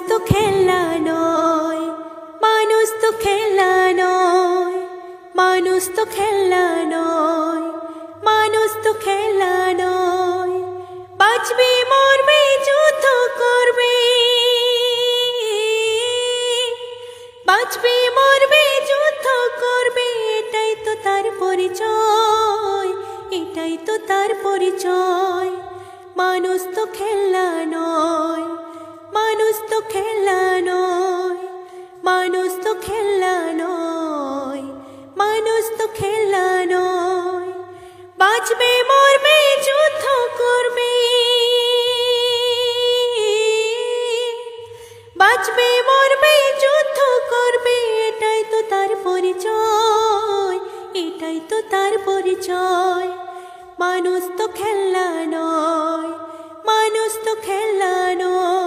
তো খেলনা নয়, মানুষ তো খেলনা নয়, মানুষ তো খেলনা নয়, মানুষ তো খেলনা নয়। বাঁচবে মরবে যুদ্ধ করবে, বাঁচবে মরবে যুদ্ধ করবে, এটাই তো তার পরিচয়, এটাই তো তার পরিচয়। মানুষ তো খেলনা নয়, মানুষ তো খেলনা নয়, মানুষ তো খেলনা নয়, মানুষ তো খেলনা নয়। বাঁচবে মরবে যুদ্ধ করবে, বাঁচবে মরবে যুদ্ধ করবে, এটাই তো তার পরিচয়, এটাই তো তার পরিচয়। মানুষ তো খেলনা নয়, মানুষ তো খেলনা নয়।